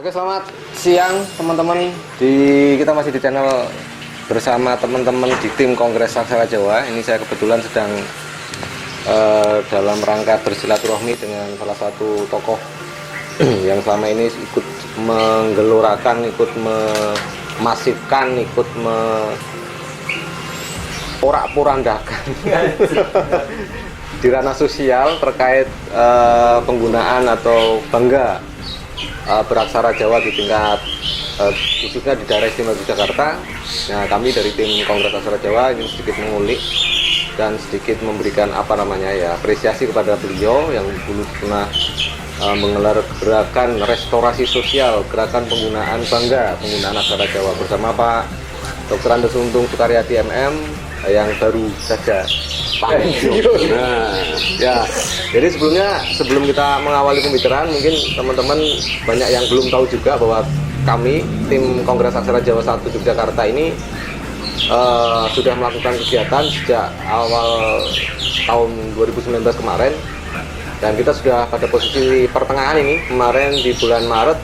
Oke, selamat siang teman-teman. Kita masih di channel bersama teman-teman di tim Kongres Aksara Jawa. Ini saya kebetulan sedang dalam rangka bersilaturahmi dengan salah satu tokoh yang selama ini ikut menggelorakan, ikut memasifkan, ikut porak-porandakan di ranah sosial terkait penggunaan atau bangga beraksara Jawa di tingkat khususnya di daerah istimewa Yogyakarta. Nah, kami dari tim Kongres Aksara Jawa ingin sedikit mengulik dan sedikit memberikan apresiasi kepada beliau yang dulu pernah menggelar gerakan restorasi sosial, gerakan penggunaan aksara Jawa bersama Pak Dr. Andes Untung Sukaryadi MM yang baru saja pensiun. Nah, ya. Jadi sebelum kita mengawali pembicaraan, mungkin teman-teman banyak yang belum tahu juga bahwa kami tim Kongres Aksara Jawa 1 Yogyakarta ini sudah melakukan kegiatan sejak awal tahun 2019 kemarin, dan kita sudah pada posisi pertengahan ini kemarin di bulan Maret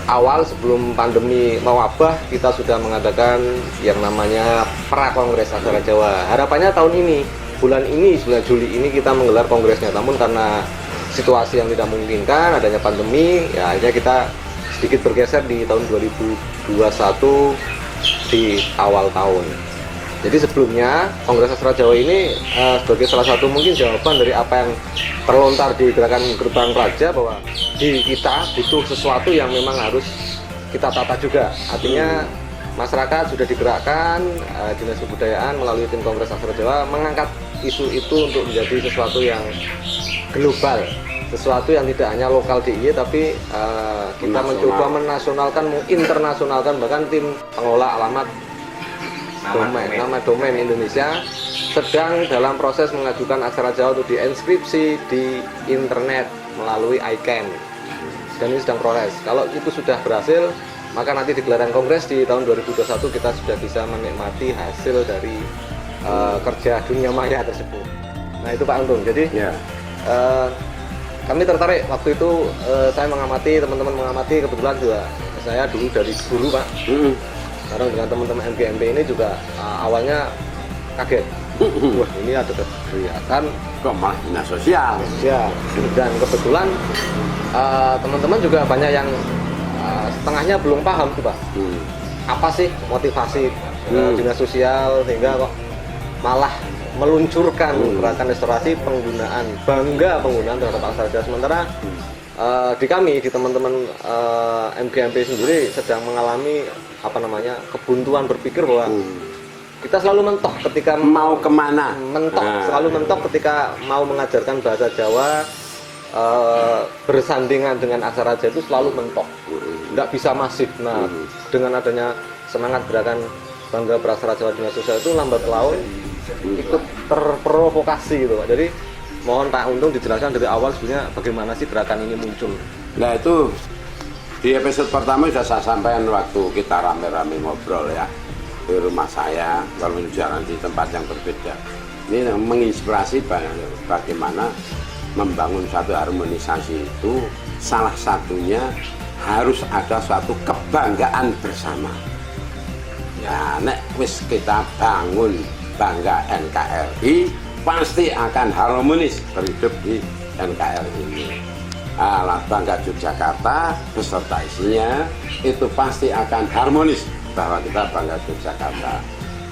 awal sebelum pandemi mewabah, kita sudah mengadakan yang namanya Pra-Kongres Aksara Jawa. Harapannya tahun ini, bulan Juli ini kita menggelar kongresnya. Namun karena situasi yang tidak memungkinkan, adanya pandemi, ya akhirnya kita sedikit bergeser di tahun 2021 di awal tahun. Jadi sebelumnya Kongres Aksara Jawa ini sebagai salah satu mungkin jawaban dari apa yang terlontar di gerakan Gerbang Raja, bahwa di kita butuh sesuatu yang memang harus kita tata juga. Artinya masyarakat sudah digerakkan, Dinas Kebudayaan melalui tim Kongres Aksara Jawa mengangkat isu itu untuk menjadi sesuatu yang global, sesuatu yang tidak hanya lokal DIY, tapi kita mencoba menasionalkan, menginternasionalkan. Bahkan tim pengelola nama domain Indonesia sedang dalam proses mengajukan aksara Jawa untuk diinskripsi di internet melalui ICANN, dan ini sedang proses. Kalau itu sudah berhasil, maka nanti di gelaran kongres di tahun 2021 kita sudah bisa menikmati hasil dari kerja dunia maya tersebut. Nah, itu Pak Untung. Jadi kami tertarik waktu itu, saya mengamati, teman-teman mengamati, kebetulan juga saya dulu dari guru, Pak. Sekarang dengan teman-teman MGMP ini juga awalnya kaget. Wah, ini ada kegiatan kok malah dinas sosial. Ya, dan kebetulan teman-teman juga banyak yang setengahnya belum paham tuh, Pak. Apa sih motivasi dinas sosial sehingga kok malah meluncurkan gerakan restorasi penggunaan terhadap aksara Jawa. Sementara di teman-teman MGMP sendiri sedang mengalami kebuntuan berpikir bahwa kita selalu mentok ketika mau kemana, selalu mentok ketika mau mengajarkan bahasa Jawa, bersandingan dengan aksara Jawa itu selalu mentok, nggak bisa masif. Nah, dengan adanya semangat gerakan bangga beraksara Jawa Dinas Sosial itu lambat laun ikut terprovokasi gitu, Pak. Jadi mohon Pak Untung dijelaskan dari awal sebenarnya bagaimana sih gerakan ini muncul. Nah, itu di episode pertama sudah saya sampaikan waktu kita rame-rame ngobrol ya di rumah saya, walaupun jalan di tempat yang berbeda. Ini menginspirasi bagaimana membangun suatu harmonisasi itu, salah satunya harus ada suatu kebanggaan bersama. Ya, nek wis kita bangun bangga NKRI, pasti akan harmonis berhidup di NKRI ini. Alat bangga Yogyakarta beserta isinya itu pasti akan harmonis bahwa kita bangga Yogyakarta.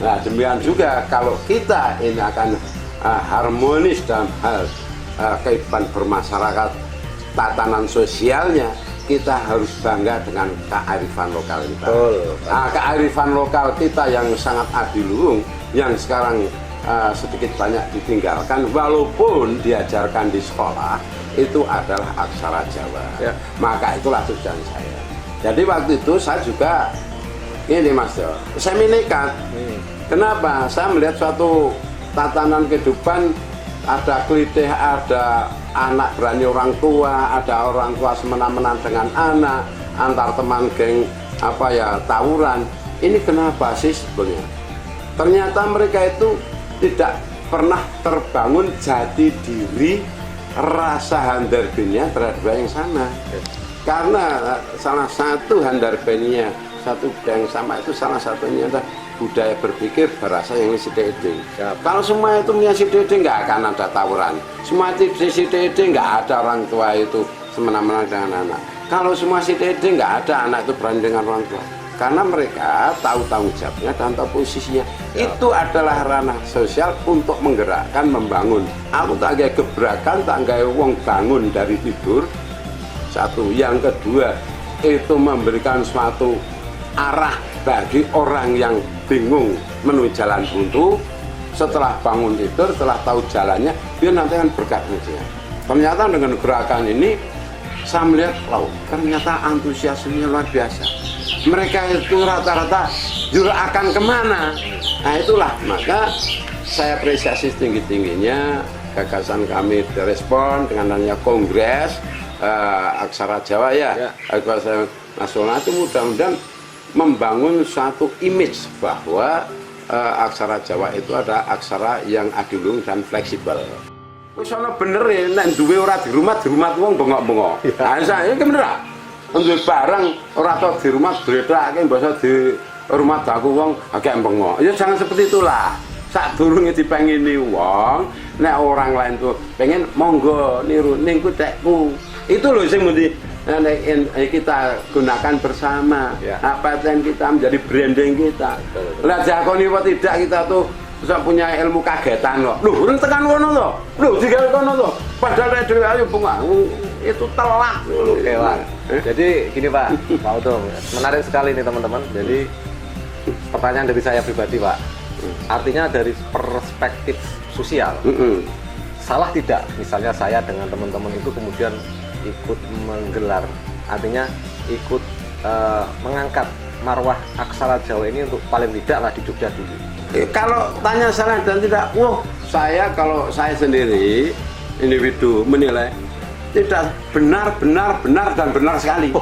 Nah, demikian juga kalau kita ini akan harmonis dalam hal kehidupan bermasyarakat, tatanan sosialnya, kita harus bangga dengan kearifan lokal kita. Kearifan lokal kita yang sangat adiluhung, yang sekarang sedikit banyak ditinggalkan, walaupun diajarkan di sekolah, itu adalah aksara Jawa. Ya. Maka itulah tujuan saya. Jadi waktu itu saya juga ini, Mas Jo, saya menekat. Kenapa? Saya melihat suatu tatanan kehidupan, ada kelitih, ada anak berani orang tua, ada orang tua semena-mena dengan anak, antar teman geng tawuran. Ini kenapa sih sebenarnya? Ternyata mereka itu tidak pernah terbangun jati diri, rasa handar binnya terhadap yang sana. Karena salah satu handarbeninya satu budaya yang sama itu salah satunya adalah budaya berpikir berasa yang sidede. Kalau semua itu punya sidede nggak akan ada tawuran. Semua sidede nggak ada orang tua itu semena-mena dengan anak. Kalau semua sidede nggak ada anak itu berani dengan orang tua. Karena mereka tahu tanggung jawabnya dan tahu posisinya. Itu adalah ranah sosial untuk menggerakkan, membangun. Aku tak kayak gebrakan, tak kayak wong bangun dari tidur. Satu, yang kedua itu memberikan suatu arah bagi orang yang bingung menuju jalan buntu. Setelah bangun tidur, setelah tahu jalannya, dia nanti akan bergerak. Ternyata dengan gerakan ini saya melihat, wow, ternyata antusiasmenya luar biasa. Mereka itu rata-rata juga akan kemana. Nah itulah, maka saya apresiasi setinggi-tingginya gagasan kami direspon dengan adanya kongres Aksara Jawa ya. Aksara Nasional itu mudah-mudahan membangun suatu image bahwa aksara Jawa itu ada aksara yang adilung dan fleksibel. Wis ana bener ya, nek duwe ora di rumah wong bengok-bengok. Nah, saya iki bener ah. Duwe barang ora tau di rumah bledake mbasa di rumah daku wong akeh bengok. Ya jangan seperti itulah. Sadurunge dipengini wong, nek orang lain tuh pengen monggo niru ning ku tekku. Itu loh sing mesti kita gunakan bersama. Apa yang kita menjadi branding kita. Lah jakoni apa tidak kita tuh bisa punya ilmu kagetan kok. Loh, urung tekan kono to. Loh, digawe kono to. Padahal dhewe ayo bunga. Itu telak. Oke, Pak. Jadi gini, Pak. Pak Utung, menarik sekali nih teman-teman. Jadi pertanyaan dari saya pribadi, Pak. Artinya dari perspektif sosial. Salah tidak misalnya saya dengan teman-teman itu kemudian ikut menggelar, artinya ikut mengangkat marwah aksara Jawa ini untuk paling tidak lah di Jogja dulu. Kalau tanya salah dan tidak, kalau saya sendiri individu menilai tidak benar dan benar sekali.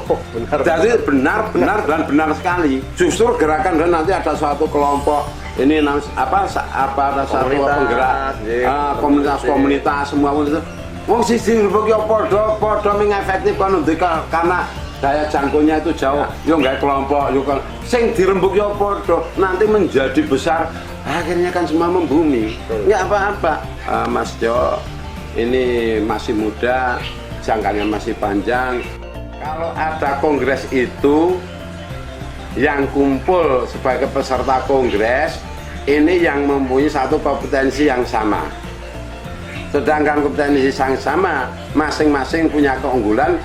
Jadi benar dan benar sekali. Justru gerakan dan nanti ada suatu kelompok ini ada satu penggerak komunitas semua itu. Wong sisi bagi podo mengefektif karena daya jangkaunya itu jauh. Yo nggak kelompok, yo kan sing dirembuk yo podo nanti menjadi besar. Akhirnya kan semua membumi. Nggak apa-apa, Mas Jo. Ini masih muda, jangkanya masih panjang. Kalau ada kongres itu, yang kumpul sebagai peserta kongres, ini yang mempunyai satu kompetensi yang sama. Sedangkan kompetensi yang sama, masing-masing punya keunggulan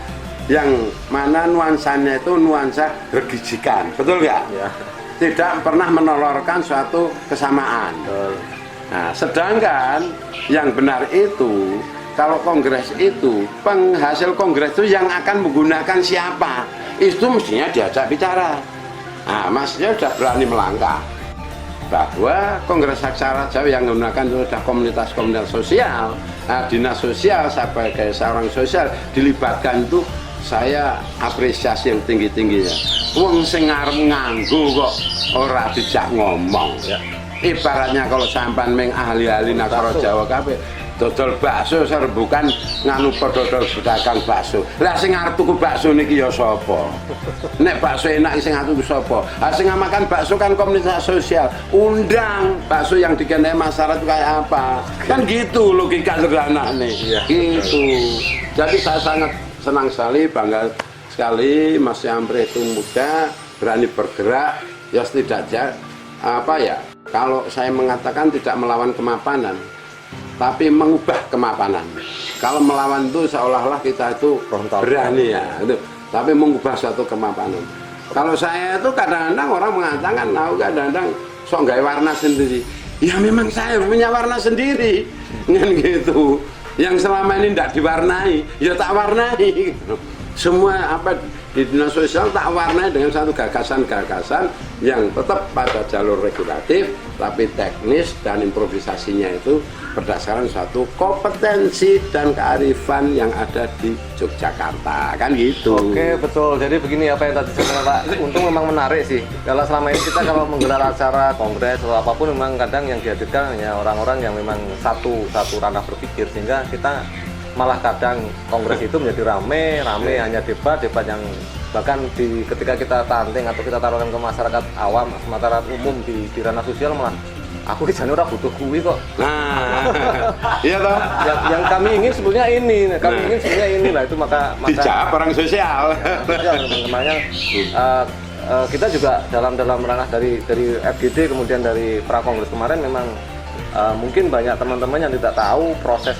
yang mana nuansanya itu nuansa bergijikan. Betul nggak? Ya. Tidak pernah menolorkan suatu kesamaan. Nah, sedangkan yang benar itu kalau kongres itu penghasil kongres itu yang akan menggunakan siapa itu mestinya diajak bicara. Nah, Masnya sudah berani melangkah bahwa kongres aksara Jawa yang menggunakan itu sudah komunitas-komunitas sosial. Nah, dinas sosial sebagai seorang sosial dilibatkan itu saya apresiasi yang tinggi-tingginya. Wong sing arep nganggo kok ora dijak ngomong. Ibaratnya kalau sampan meng ahli-ahli aksara Jawa kabeh dodol bakso serbukan nganu dodol pedagang bakso. Lah sing arep tuku bakso niki ya sapa? Nek bakso enak sing atuku sapa? Ha sing makan bakso kan komunitas sosial. Undang bakso yang digendai masyarakat itu kayak apa? Kan gitu logika sederhana nih. Gitu. Jadi saya sangat senang sekali, bangga sekali Mas Yamri itu muda, berani bergerak. Ya setidaknya apa ya? Kalau saya mengatakan tidak melawan kemapanan, tapi mengubah kemapanan. Kalau melawan itu seolah-olah kita itu berani ya, itu. Tapi mengubah suatu kemapanan. Kalau saya itu kadang-kadang orang mengatakan, aku kadang-kadang sok nggak warna sendiri. Ya memang saya punya warna sendiri, kan gitu. Yang selama ini tidak diwarnai, ya tak warnai. Semua apa di dinas sosial tak warnai dengan satu gagasan-gagasan yang tetap pada jalur regulatif, tapi teknis dan improvisasinya itu berdasarkan suatu kompetensi dan kearifan yang ada di Yogyakarta, kan gitu. Oke, betul. Jadi begini apa yang tadi saya Pak, untung memang menarik sih. Kalau selama ini kita kalau menggelar acara kongres atau apapun memang kadang yang dihadirkan hanya orang-orang yang memang satu ranah berpikir, sehingga kita malah kadang kongres itu menjadi rame hanya debat yang bahkan ketika kita tanding atau kita taruhkan ke masyarakat awam, masyarakat umum di ranah sosial malah aku di sana udah butuh kuwi kok. Nah, iya toh. Yang kami ingin sebenarnya ini, ingin sebenarnya ini lah itu maka dijawab orang sosial. Makanya kita juga dalam ranah dari FGD kemudian dari prakongres kemarin memang mungkin banyak teman-teman yang tidak tahu proses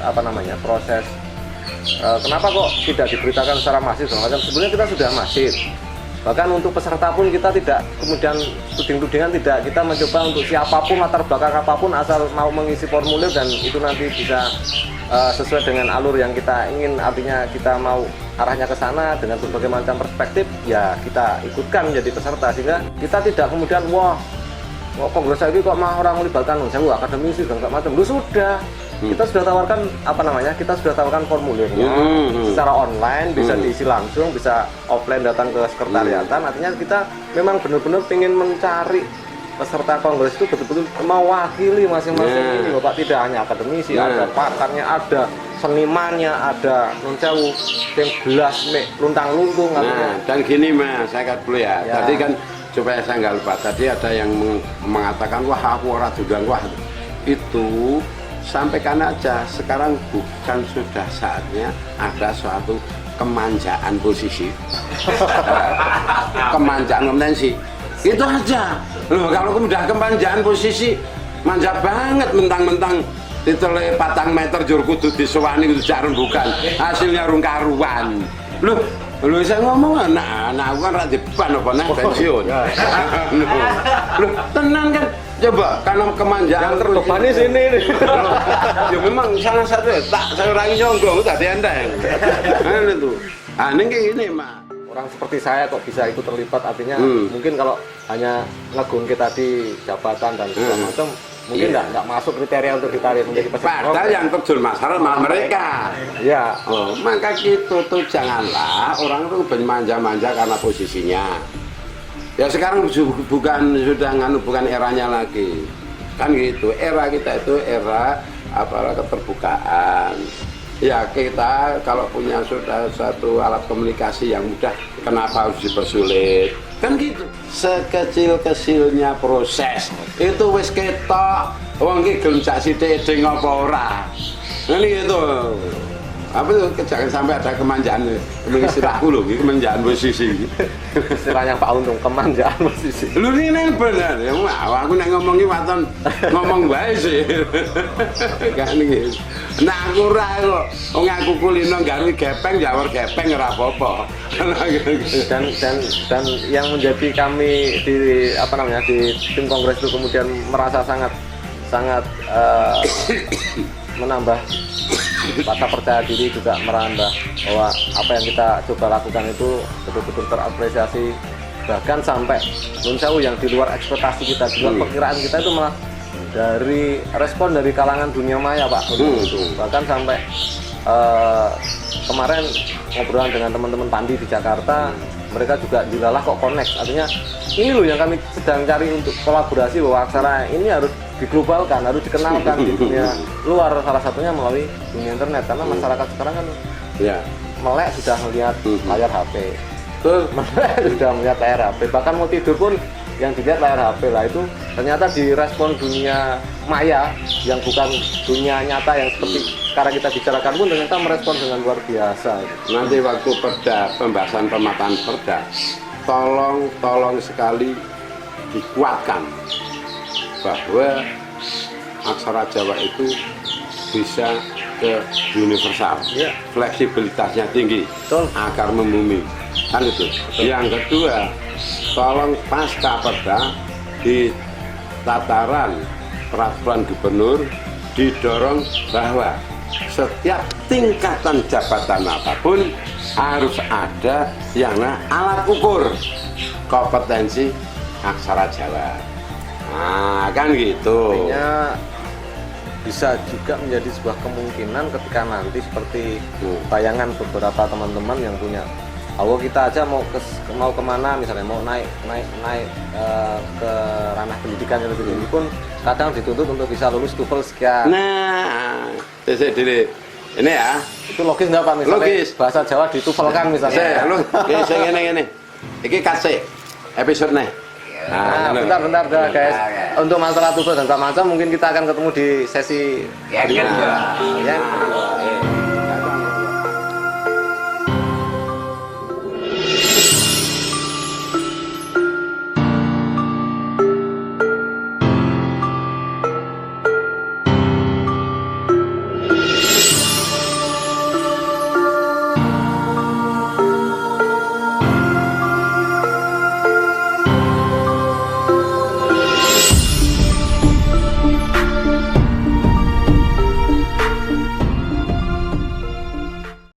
kenapa kok tidak diberitakan secara masif segala macam. Sebenarnya kita sudah masif. Bahkan untuk peserta pun kita tidak kemudian tuding-tudingan, tidak, kita mencoba untuk siapapun latar belakang apapun asal mau mengisi formulir dan itu nanti bisa sesuai dengan alur yang kita ingin, artinya kita mau arahnya ke sana dengan berbagai macam perspektif, ya kita ikutkan menjadi peserta sehingga kita tidak kemudian kongres ini kok mah orang melibatkan akademisi dan macam. Lu sudah kita sudah tawarkan kita sudah tawarkan formulirnya secara online, bisa diisi langsung, bisa offline datang ke sekretariatan. Artinya kita memang benar-benar ingin mencari peserta kongres itu betul-betul mewakili masing-masing ini, Bapak, tidak hanya akademisi, ada pakarnya, ada senimannya, ada nuncawu yang belas luntang-luntung. Dan gini Mas, saya kata dulu ya. Tadi kan supaya saya nggak lupa, tadi ada yang mengatakan wah aku orang dudang, wah itu sampaikan aja, sekarang bukan sudah saatnya ada suatu kemanjaan posisi, kemanjaan kompetensi, itu aja loh. Kalau udah kemanjaan posisi, manja banget, mentang-mentang ditele 4 meter jur kudu disewani kudu jarun bukan, hasilnya rung karuan loh. Lu saya ngomong anak aku kan ra depan apa nek pensiun. Lu tenan kan, coba karena kemanjaan terbebani sini. Ya memang salah satu saya orang nyonggong tadi enteng. Itu. Ini kayak gini, Mak. Orang seperti saya kok bisa ikut terlibat, artinya mungkin kalau hanya ngegung kita di jabatan dan segala macam mungkin nggak masuk kriteria untuk ditarik menjadi peserta. Padahal yang terjun masalah malah mereka. Ya. Maka gitu tuh janganlah orang tuh manja-manja karena posisinya. Ya sekarang bukan eranya lagi. Kan gitu. Era kita itu era keterbukaan. Ya kita kalau punya sudah satu alat komunikasi yang mudah, kenapa harus dipersulit? Kan gitu. Sekecil-kecilnya proses itu wis ketok wong iki gelem sak sithik edeng apa ora. Ini gitu. Apa itu jangan sampai ada kemanjaan. Istilahku lho, iki kemanjaan posisi. Istilahnya Pak Untung, kemanjaan posisi. Lu ini bener ya, aku nek ngomongi waton ngomong bae sih. Kan iki. Nah aku ora kok wong aku kulino garwi gepeng jawar gepeng ora apa-apa. Dan yang menjadi kami di di tim kongres itu kemudian merasa sangat menambah rasa percaya diri, juga merambah bahwa apa yang kita coba lakukan itu betul-betul terapresiasi, bahkan sampai nuncawu yang di luar ekspektasi kita, di luar perkiraan kita itu malah dari respon dari kalangan dunia maya, Pak. Bahkan sampai kemarin ngobrolan dengan teman-teman Pandi di Jakarta, mereka juga dilalah kok connect, artinya ini loh yang kami sedang cari untuk kolaborasi, bahwa aksara ini harus diglobalkan, harus dikenalkan di dunia luar, salah satunya melalui dunia internet, karena masyarakat sekarang kan melek sudah melihat layar HP, melek sudah melihat layar HP, bahkan mau tidur pun yang dilihat layar HP lah. Itu ternyata direspon dunia maya yang bukan dunia nyata yang seperti sekarang kita bicarakan pun ternyata merespon dengan luar biasa. Nanti waktu pembahasan pemataan perda, tolong sekali dikuatkan bahwa aksara Jawa itu bisa ke universal, fleksibilitasnya tinggi, akar membumi, kan itu. Yang kedua, tolong pasca perda di tataran peraturan gubernur didorong bahwa setiap tingkatan jabatan apapun harus ada yang alat ukur kompetensi aksara Jawa. Nah, kan gitu. Artinya bisa juga menjadi sebuah kemungkinan ketika nanti seperti bayangan beberapa teman-teman yang punya, kita aja mau kemana, misalnya mau naik ke ranah pendidikan yang lebih tinggi pun kadang dituntut untuk bisa lulus TOEFL sekian. Nah, diri Ini ya. Itu logis nggak Pak? Misalnya Logis. bahasa Jawa dituvelkan misalnya. Saya lu ngene. Iki kasih episode nih. Nah, bentar dah guys. Untuk masalah tugas dan macam mungkin kita akan ketemu di sesi Ya, berikutnya. Ya.